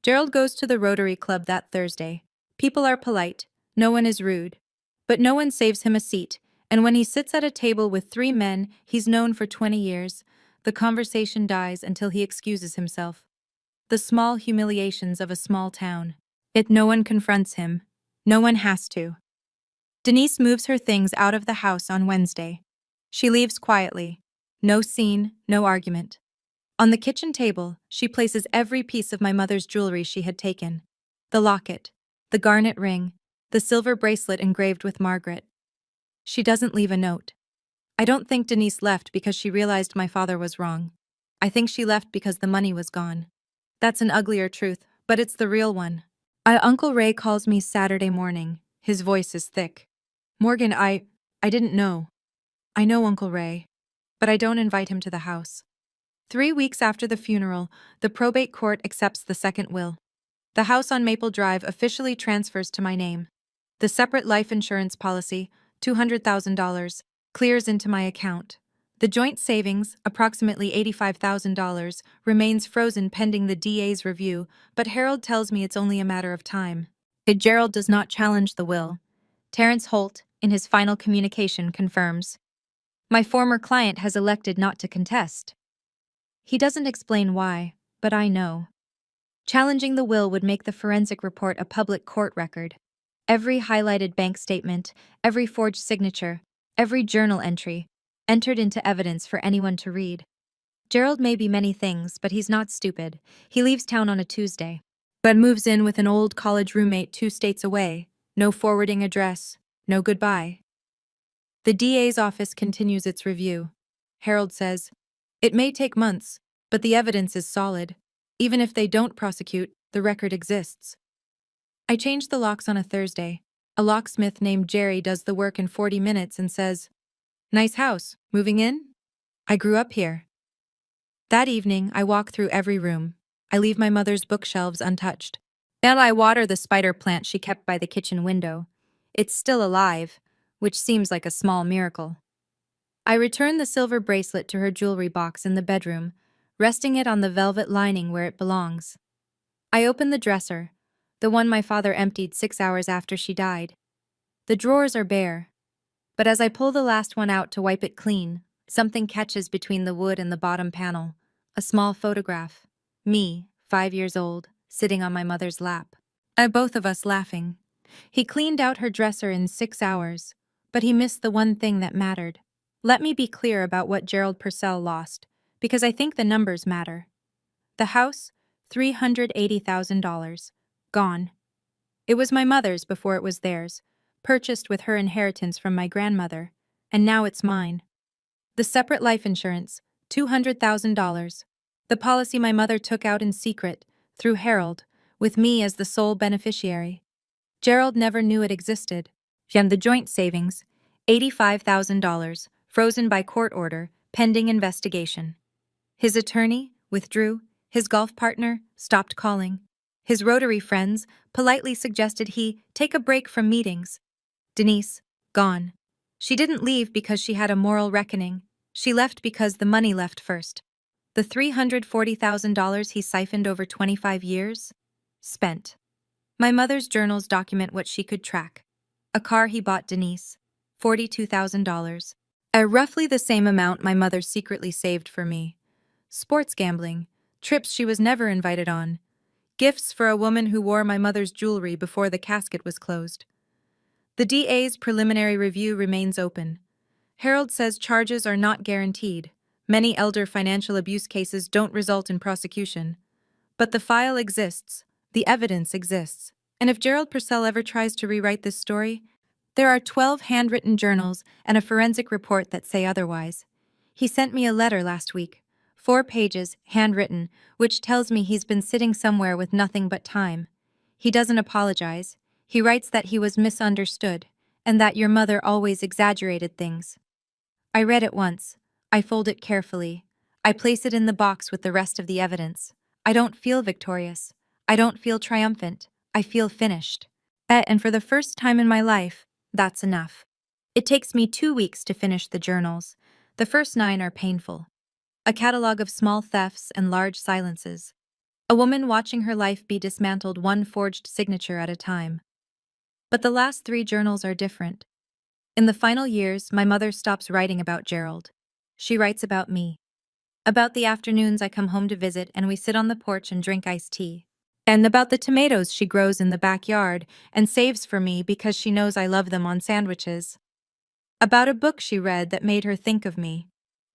Gerald goes to the Rotary Club that Thursday. People are polite, no one is rude. But no one saves him a seat, and when he sits at a table with 3 men he's known for 20 years, the conversation dies until he excuses himself. The small humiliations of a small town. No one confronts him. No one has to. Denise moves her things out of the house on Wednesday. She leaves quietly. No scene, no argument. On the kitchen table, she places every piece of my mother's jewelry she had taken. The locket, the garnet ring, the silver bracelet engraved with Margaret. She doesn't leave a note. I don't think Denise left because she realized my father was wrong. I think she left because the money was gone. That's an uglier truth, but it's the real one. Uncle Ray calls me Saturday morning. His voice is thick. Morgan, I didn't know. I know Uncle Ray, but I don't invite him to the house. 3 weeks after the funeral, the probate court accepts the second will. The house on Maple Drive officially transfers to my name. The separate life insurance policy, $200,000, clears into my account. The joint savings, approximately $85,000, remains frozen pending the DA's review, but Harold tells me it's only a matter of time. Gerald does not challenge the will. Terrence Holt, in his final communication, confirms. My former client has elected not to contest. He doesn't explain why, but I know. Challenging the will would make the forensic report a public court record. Every highlighted bank statement, every forged signature, every journal entry, entered into evidence for anyone to read. Gerald may be many things, but he's not stupid. He leaves town on a Tuesday, but moves in with an old college roommate 2 states away. No forwarding address, no goodbye. The DA's office continues its review. Harold says, it may take months, but the evidence is solid. Even if they don't prosecute, the record exists. I change the locks on a Thursday. A locksmith named Jerry does the work in 40 minutes and says, nice house, moving in? I grew up here. That evening, I walk through every room. I leave my mother's bookshelves untouched. Then I water the spider plant she kept by the kitchen window. It's still alive, which seems like a small miracle. I return the silver bracelet to her jewelry box in the bedroom, resting it on the velvet lining where it belongs. I open the dresser, the one my father emptied 6 hours after she died. The drawers are bare, but as I pull the last one out to wipe it clean, something catches between the wood and the bottom panel. A small photograph. Me, 5 years old, sitting on my mother's lap. Both of us laughing. He cleaned out her dresser in 6 hours, but he missed the one thing that mattered. Let me be clear about what Gerald Purcell lost, because I think the numbers matter. The house, $380,000. Gone. It was my mother's before it was theirs, purchased with her inheritance from my grandmother, and now it's mine. The separate life insurance, $200,000. The policy my mother took out in secret, through Harold, with me as the sole beneficiary. Gerald never knew it existed. And the joint savings, $85,000, frozen by court order, pending investigation. His attorney, withdrew. His golf partner stopped calling. His Rotary friends politely suggested he take a break from meetings. Denise, gone. She didn't leave because she had a moral reckoning. She left because the money left first. The $340,000 he siphoned over 25 years? Spent. My mother's journals document what she could track. A car he bought Denise, $42,000. Roughly the same amount my mother secretly saved for me. Sports gambling, trips she was never invited on, gifts for a woman who wore my mother's jewelry before the casket was closed. The DA's preliminary review remains open. Harold says charges are not guaranteed. Many elder financial abuse cases don't result in prosecution. But the file exists, the evidence exists, and if Gerald Purcell ever tries to rewrite this story, there are 12 handwritten journals and a forensic report that say otherwise. He sent me a letter last week, 4 pages, handwritten, which tells me he's been sitting somewhere with nothing but time. He doesn't apologize. He writes that he was misunderstood, and that your mother always exaggerated things. I read it once. I fold it carefully. I place it in the box with the rest of the evidence. I don't feel victorious. I don't feel triumphant. I feel finished. And for the first time in my life, that's enough. It takes me 2 weeks to finish the journals. The first 9 are painful. A catalog of small thefts and large silences. A woman watching her life be dismantled one forged signature at a time. But the last 3 journals are different. In the final years, my mother stops writing about Gerald. She writes about me. About the afternoons I come home to visit and we sit on the porch and drink iced tea. And about the tomatoes she grows in the backyard and saves for me because she knows I love them on sandwiches. About a book she read that made her think of me.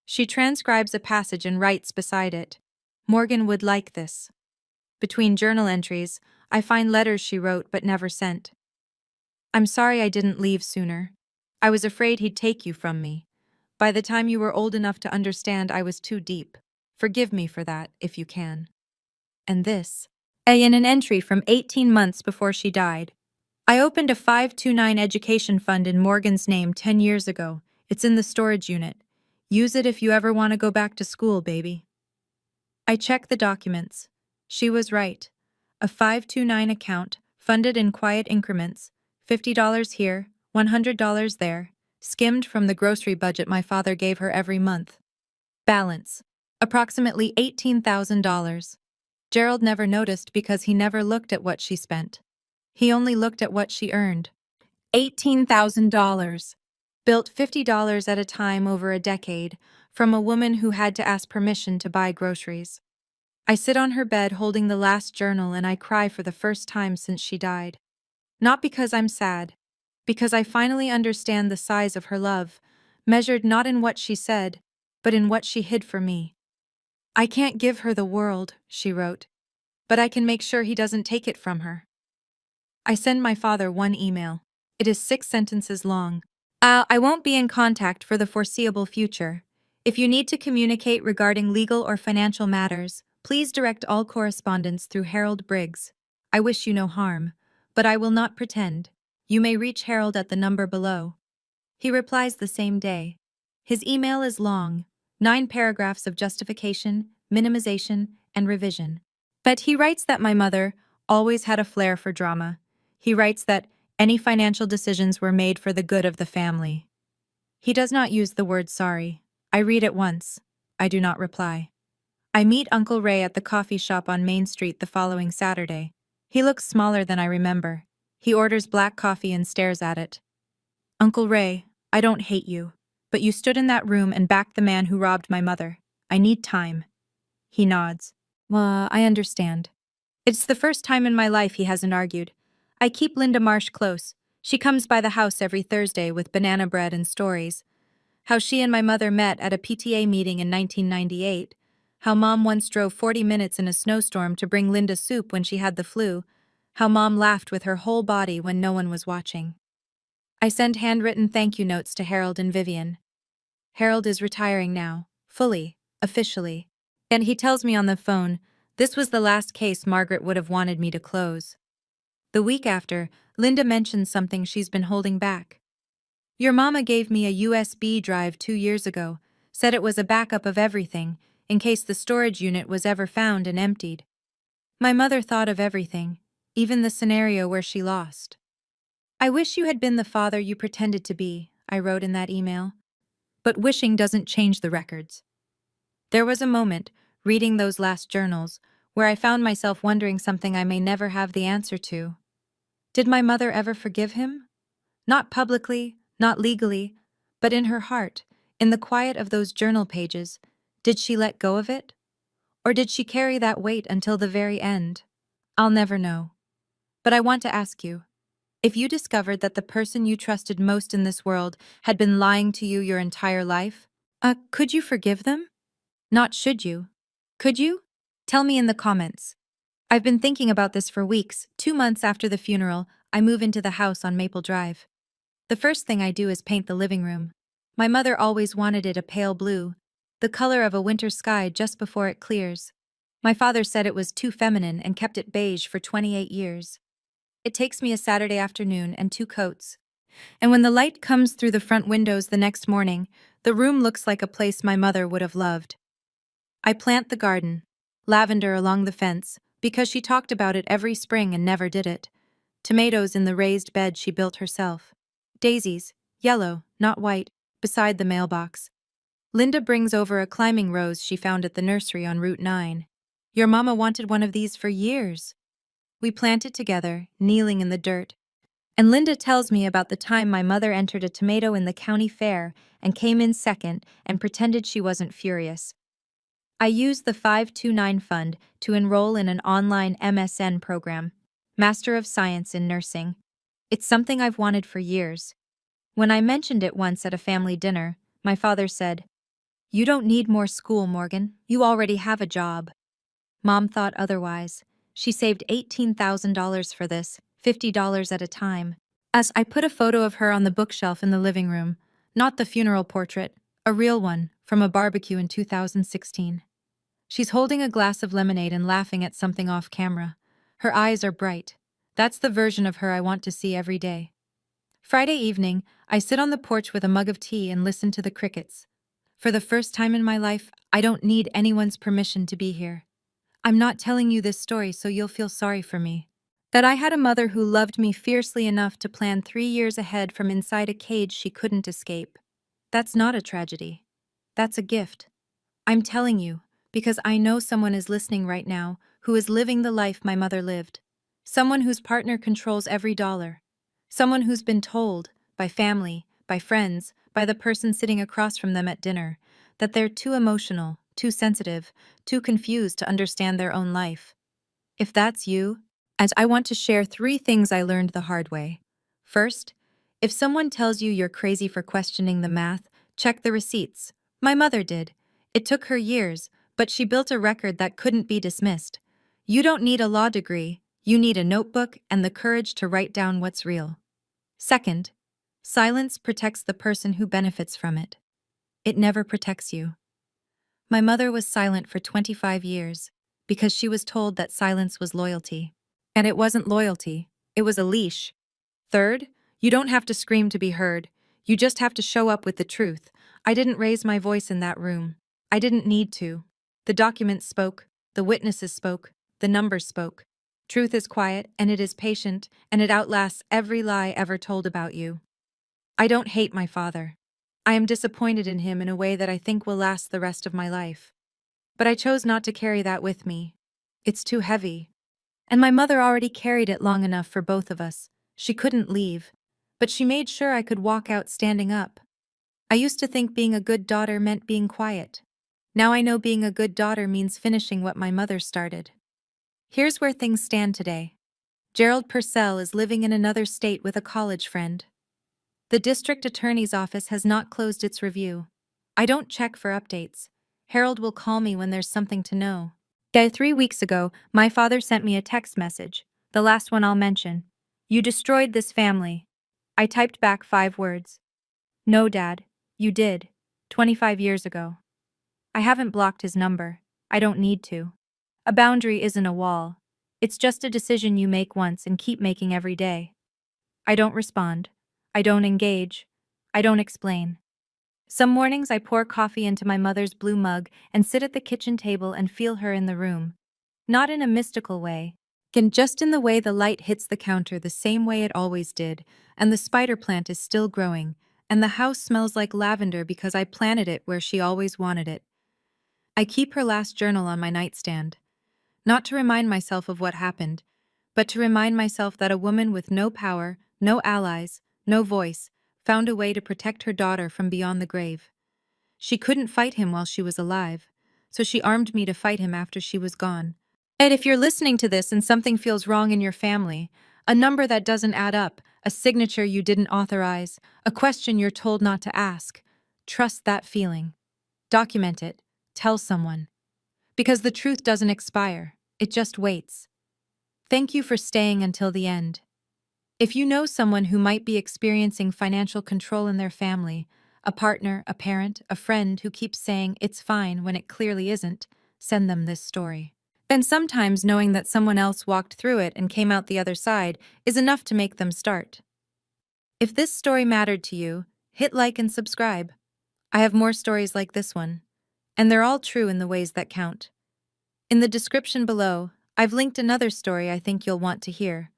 She transcribes a passage and writes beside it, "Morgan would like this." Between journal entries, I find letters she wrote but never sent. "I'm sorry I didn't leave sooner. I was afraid he'd take you from me. By the time you were old enough to understand, I was too deep. Forgive me for that, if you can." And this. In an entry from 18 months before she died. "I opened a 529 education fund in Morgan's name 10 years ago. It's in the storage unit. Use it if you ever want to go back to school, baby." I check the documents. She was right. A 529 account, funded in quiet increments, $50 here, $100 there, skimmed from the grocery budget my father gave her every month. Balance. Approximately $18,000. Gerald never noticed because he never looked at what she spent. He only looked at what she earned. $18,000. Built $50 at a time over a decade, from a woman who had to ask permission to buy groceries. I sit on her bed holding the last journal and I cry for the first time since she died. Not because I'm sad, because I finally understand the size of her love, measured not in what she said, but in what she hid for me. "I can't give her the world," she wrote, "but I can make sure he doesn't take it from her." I send my father one email. It is 6 sentences long. I won't be in contact for the foreseeable future. If you need to communicate regarding legal or financial matters, please direct all correspondence through Harold Briggs. I wish you no harm, but I will not pretend. You may reach Harold at the number below. He replies the same day. His email is long, 9 paragraphs of justification, minimization, and revision. But he writes that my mother always had a flair for drama. He writes that any financial decisions were made for the good of the family. He does not use the word sorry. I read it once. I do not reply. I meet Uncle Ray at the coffee shop on Main Street the following Saturday. He looks smaller than I remember. He orders black coffee and stares at it. "Uncle Ray, I don't hate you, but you stood in that room and backed the man who robbed my mother. I need time." He nods. I understand." It's the first time in my life he hasn't argued. I keep Linda Marsh close. She comes by the house every Thursday with banana bread and stories. How she and my mother met at a PTA meeting in 1998. How Mom once drove 40 minutes in a snowstorm to bring Linda soup when she had the flu. How Mom laughed with her whole body when no one was watching. I send handwritten thank you notes to Harold and Vivian. Harold is retiring now, fully, officially. And he tells me on the phone, this was the last case Margaret would have wanted me to close. The week after, Linda mentions something she's been holding back. "Your mama gave me a USB drive 2 years ago, said it was a backup of everything, in case the storage unit was ever found and emptied. My mother thought of everything, even the scenario where she lost. "I wish you had been the father you pretended to be," I wrote in that email. But wishing doesn't change the records. There was a moment, reading those last journals, where I found myself wondering something I may never have the answer to. Did my mother ever forgive him? Not publicly, not legally, but in her heart, in the quiet of those journal pages, did she let go of it? Or did she carry that weight until the very end? I'll never know. But I want to ask you, if you discovered that the person you trusted most in this world had been lying to you your entire life, could you forgive them? Not should you. Could you? Tell me in the comments. I've been thinking about this for weeks. 2 months after the funeral, I move into the house on Maple Drive. The first thing I do is paint the living room. My mother always wanted it a pale blue, the color of a winter sky just before it clears. My father said it was too feminine and kept it beige for 28 years. It takes me a Saturday afternoon and 2 coats. And when the light comes through the front windows the next morning, the room looks like a place my mother would have loved. I plant the garden, lavender along the fence, because she talked about it every spring and never did it. Tomatoes in the raised bed she built herself. Daisies, yellow, not white, beside the mailbox. Linda brings over a climbing rose she found at the nursery on Route 9. Your mama wanted one of these for years. We plant it together, kneeling in the dirt. And Linda tells me about the time my mother entered a tomato in the county fair and came in second and pretended she wasn't furious. I used the 529 fund to enroll in an online MSN program, Master of Science in Nursing. It's something I've wanted for years. When I mentioned it once at a family dinner, my father said, "You don't need more school, Morgan. You already have a job." Mom thought otherwise. She saved $18,000 for this, $50 at a time. As I put a photo of her on the bookshelf in the living room, not the funeral portrait, a real one, from a barbecue in 2016. She's holding a glass of lemonade and laughing at something off camera. Her eyes are bright. That's the version of her I want to see every day. Friday evening, I sit on the porch with a mug of tea and listen to the crickets. For the first time in my life, I don't need anyone's permission to be here. I'm not telling you this story so you'll feel sorry for me. That I had a mother who loved me fiercely enough to plan 3 years ahead from inside a cage she couldn't escape. That's not a tragedy. That's a gift. I'm telling you, because I know someone is listening right now who is living the life my mother lived. Someone whose partner controls every dollar. Someone who's been told, by family, by friends, by the person sitting across from them at dinner, that they're too emotional, too sensitive, too confused to understand their own life. If that's you, and I want to share 3 things I learned the hard way. First, if someone tells you you're crazy for questioning the math, check the receipts. My mother did. It took her years, but she built a record that couldn't be dismissed. You don't need a law degree, you need a notebook and the courage to write down what's real. Second, silence protects the person who benefits from it. It never protects you. My mother was silent for 25 years because she was told that silence was loyalty. And it wasn't loyalty, it was a leash. Third, you don't have to scream to be heard. You just have to show up with the truth. I didn't raise my voice in that room. I didn't need to. The documents spoke, the witnesses spoke, the numbers spoke. Truth is quiet, and it is patient, and it outlasts every lie ever told about you. I don't hate my father. I am disappointed in him in a way that I think will last the rest of my life. But I chose not to carry that with me. It's too heavy. And my mother already carried it long enough for both of us. She couldn't leave. But she made sure I could walk out standing up. I used to think being a good daughter meant being quiet. Now I know being a good daughter means finishing what my mother started. Here's where things stand today. Gerald Purcell is living in another state with a college friend. The district attorney's office has not closed its review. I don't check for updates. Harold will call me when there's something to know. 3 weeks ago, my father sent me a text message, the last one I'll mention. "You destroyed this family." I typed back 5 words. "No, Dad, you did. 25 years ago." I haven't blocked his number. I don't need to. A boundary isn't a wall. It's just a decision you make once and keep making every day. I don't respond. I don't engage. I don't explain. Some mornings I pour coffee into my mother's blue mug and sit at the kitchen table and feel her in the room. Not in a mystical way, just in the way the light hits the counter the same way it always did, and the spider plant is still growing, and the house smells like lavender because I planted it where she always wanted it. I keep her last journal on my nightstand, not to remind myself of what happened, but to remind myself that a woman with no power, no allies, no voice, found a way to protect her daughter from beyond the grave. She couldn't fight him while she was alive, so she armed me to fight him after she was gone. And if you're listening to this and something feels wrong in your family, a number that doesn't add up, a signature you didn't authorize, a question you're told not to ask, trust that feeling. Document it. Tell someone. Because the truth doesn't expire, it just waits. Thank you for staying until the end. If you know someone who might be experiencing financial control in their family, a partner, a parent, a friend who keeps saying it's fine when it clearly isn't, send them this story. And sometimes knowing that someone else walked through it and came out the other side is enough to make them start. If this story mattered to you, hit like and subscribe. I have more stories like this one, and they're all true in the ways that count. In the description below, I've linked another story I think you'll want to hear,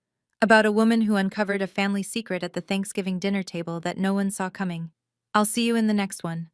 about a woman who uncovered a family secret at the Thanksgiving dinner table that no one saw coming. I'll see you in the next one.